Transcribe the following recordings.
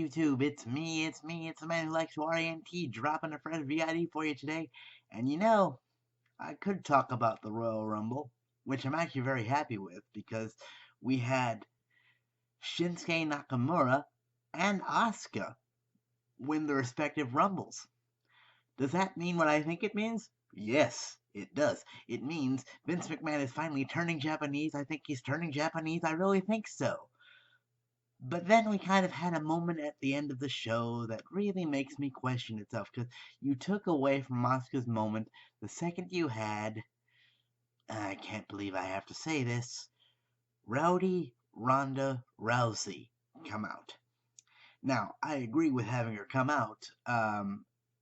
YouTube? It's me, it's the man who likes to RNT, dropping a fresh VID for you today. And I could talk about the Royal Rumble, which I'm actually very happy with because we had Shinsuke Nakamura and Asuka win the respective Rumbles. Does that mean what I think it means? Yes, it does. It means Vince McMahon is finally turning Japanese. I think he's turning Japanese. I really think so. But then we kind of had a moment at the end of the show that really makes me question itself because you took away from Asuka's moment the second you had, I can't believe I have to say this, Rowdy Ronda Rousey come out. Now, I agree with having her come out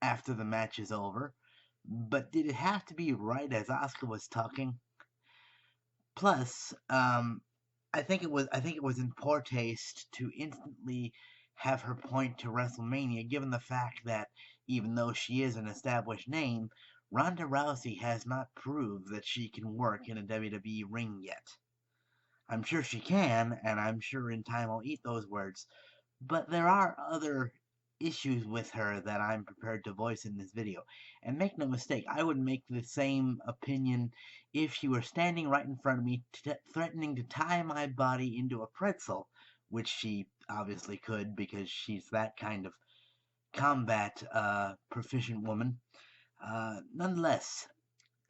after the match is over, but did it have to be right as Asuka was talking? Plus, I think it was in poor taste to instantly have her point to WrestleMania, given the fact that even though she is an established name, Ronda Rousey has not proved that she can work in a WWE ring yet. I'm sure she can, and I'm sure in time I'll eat those words, but there are other issues with her that I'm prepared to voice in this video. And make no mistake, I would make the same opinion if she were standing right in front of me, threatening to tie my body into a pretzel, which she obviously could because she's that kind of combat proficient woman. Nonetheless,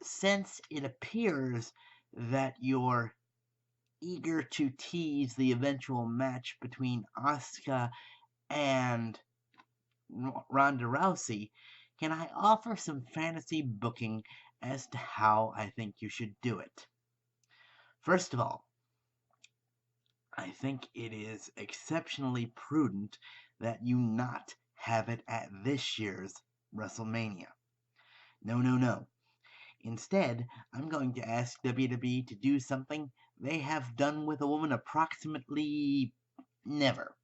since it appears that you're eager to tease the eventual match between Asuka and Ronda Rousey, can I offer some fantasy booking as to how I think you should do it? First of all, I think it is exceptionally prudent that you not have it at this year's WrestleMania. No, no, no. Instead, I'm going to ask WWE to do something they have done with a woman approximately never.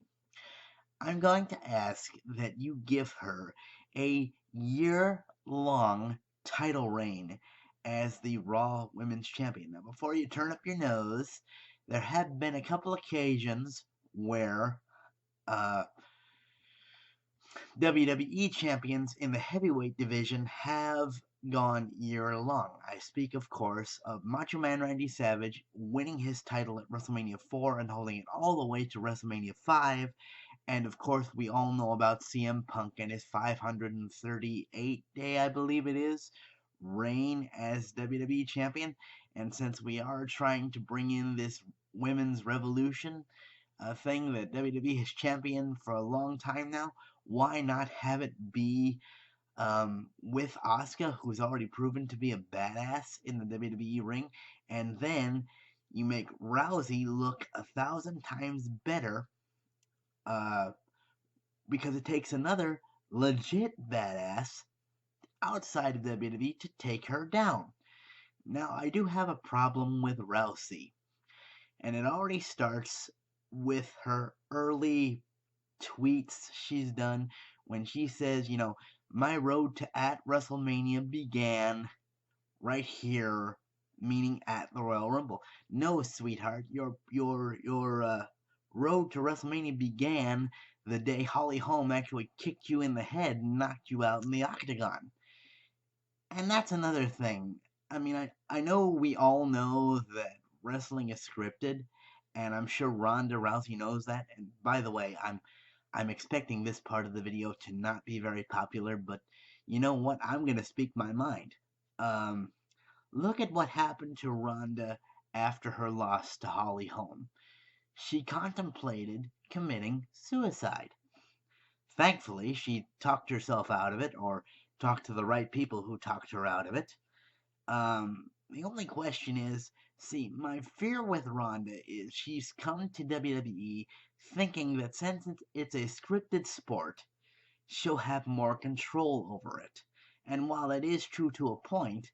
I'm going to ask that you give her a year-long title reign as the Raw Women's Champion. Now, before you turn up your nose, there have been a couple occasions where WWE champions in the heavyweight division have gone year long. I speak, of course, of Macho Man Randy Savage winning his title at WrestleMania 4 and holding it all the way to WrestleMania 5. And of course, we all know about CM Punk and his 538 day, I believe it is, reign as WWE champion. And since we are trying to bring in this women's revolution, a thing that WWE has championed for a long time now, why not have it be with Asuka, who's already proven to be a badass in the WWE ring, and then you make Rousey look 1,000 times better uh, because it takes another legit badass outside of WWE to take her down. Now, I do have a problem with Rousey, and it already starts with her early tweets she's done when she says, my road to at WrestleMania began right here, meaning at the Royal Rumble. No, sweetheart, your road to WrestleMania began the day Holly Holm actually kicked you in the head and knocked you out in the octagon. And that's another thing. I mean, I know we all know that wrestling is scripted, and I'm sure Ronda Rousey knows that. And by the way, I'm expecting this part of the video to not be very popular, but you know what? I'm gonna speak my mind. Um, Look at what happened to Ronda after her loss to Holly Holm. She contemplated committing suicide. Thankfully, she talked herself out of it, or talked to the right people who talked her out of it. The only question is, see, my fear with Ronda is she's come to WWE thinking that since it's a scripted sport, she'll have more control over it. And while it is true to a point,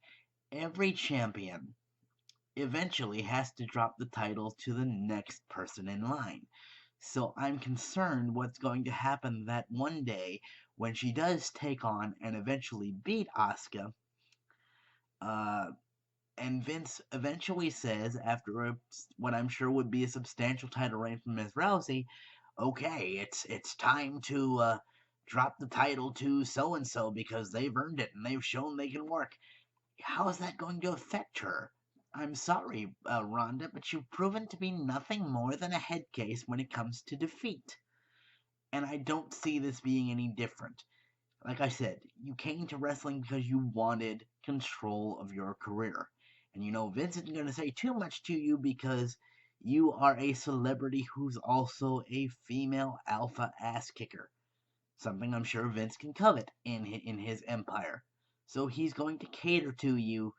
every champion eventually has to drop the title to the next person in line. So I'm concerned what's going to happen that one day when she does take on and eventually beat Asuka, uh, and Vince eventually says, after what I'm sure would be a substantial title reign from Ms. Rousey, okay, it's time to drop the title to so and so because they've earned it and they've shown they can work. How is that going to affect her? I'm sorry, Rhonda, but you've proven to be nothing more than a head case when it comes to defeat. And I don't see this being any different. Like I said, you came to wrestling because you wanted control of your career. And you know, Vince isn't going to say too much to you because you are a celebrity who's also a female alpha ass kicker. Something I'm sure Vince can covet in his empire. So he's going to cater to you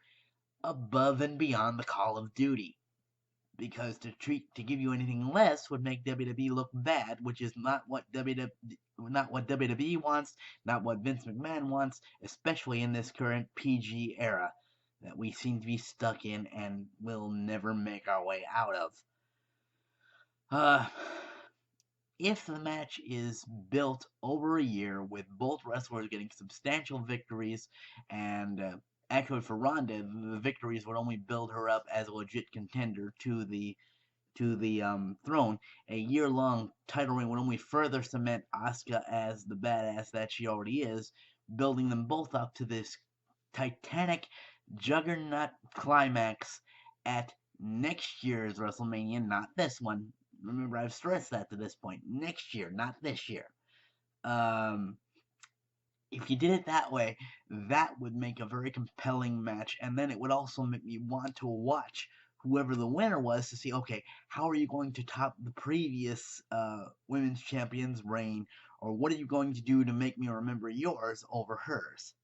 above and beyond the call of duty. Because to give you anything less would make WWE look bad, which is not what WWE wants, not what Vince McMahon wants, especially in this current PG era that we seem to be stuck in and will never make our way out of. Uh, if the match is built over a year with both wrestlers getting substantial victories and actually for Ronda, the victories would only build her up as a legit contender to the throne. A year-long title reign would only further cement Asuka as the badass that she already is, building them both up to this titanic juggernaut climax at next year's WrestleMania, not this one. Remember, I've stressed that to this point. Next year, not this year. Um, if you did it that way, that would make a very compelling match, and then it would also make me want to watch whoever the winner was to see, okay, how are you going to top the previous women's champion's reign, or what are you going to do to make me remember yours over hers?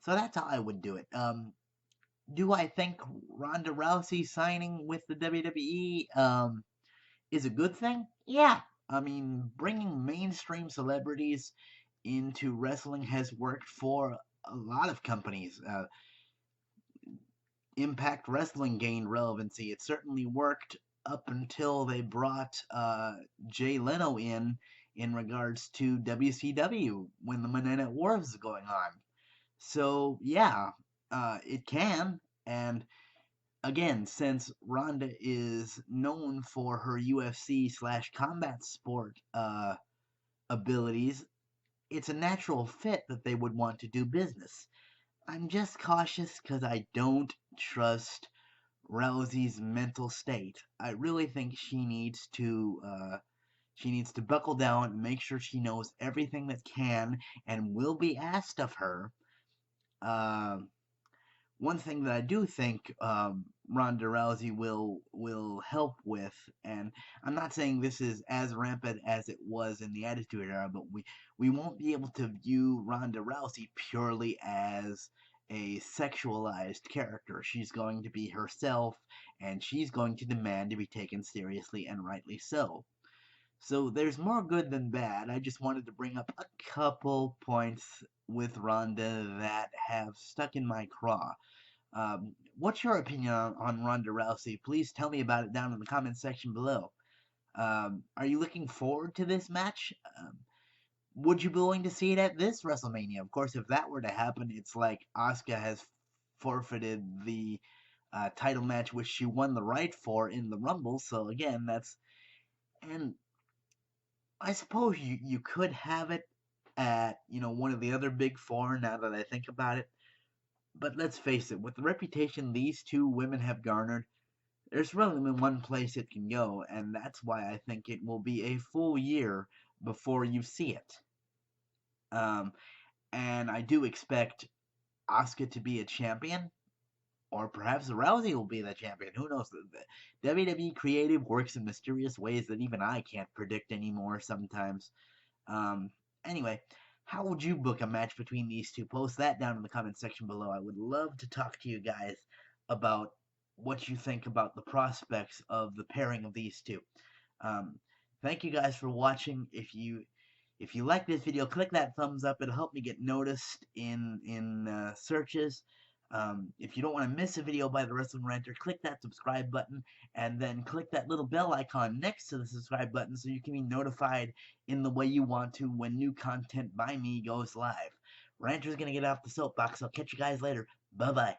So that's how I would do it. Do I think Ronda Rousey signing with the WWE is a good thing? Yeah. I mean, bringing mainstream celebrities into wrestling has worked for a lot of companies. Impact Wrestling gained relevancy. It certainly worked up until they brought Jay Leno in regards to WCW when the Monday Night War was going on. So yeah, it can. And again, since Ronda is known for her UFC/combat sport abilities, it's a natural fit that they would want to do business. I'm just cautious because I don't trust Rousey's mental state. I really think she needs to buckle down and make sure she knows everything that can and will be asked of her. Uh, One thing that I do think Ronda Rousey will help with, and I'm not saying this is as rampant as it was in the Attitude Era, but we won't be able to view Ronda Rousey purely as a sexualized character. She's going to be herself, and she's going to demand to be taken seriously, and rightly so. So there's more good than bad. I just wanted to bring up a couple points with Ronda that have stuck in my craw. What's your opinion on Ronda Rousey? Please tell me about it down in the comment section below. Are you looking forward to this match? Would you be willing to see it at this WrestleMania? Of course, if that were to happen, it's like Asuka has forfeited the title match which she won the right for in the Rumble. So again, and I suppose you could have it at one of the other big four. Now that I think about it. But let's face it, with the reputation these two women have garnered, there's really only one place it can go, and that's why I think it will be a full year before you see it. Um, and I do expect Asuka to be a champion, or perhaps Rousey will be the champion. Who knows? The WWE creative works in mysterious ways that even I can't predict anymore sometimes. Um, anyway, how would you book a match between these two? Post that down in the comment section below. I would love to talk to you guys about what you think about the prospects of the pairing of these two. Um, Thank you guys for watching. If you like this video, click that thumbs up. It'll help me get noticed in searches. If you don't want to miss a video by the Wrestling Ranter, click that subscribe button and then click that little bell icon next to the subscribe button so you can be notified in the way you want to when new content by me goes live. Ranter's going to get off the soapbox. I'll catch you guys later. Bye-bye.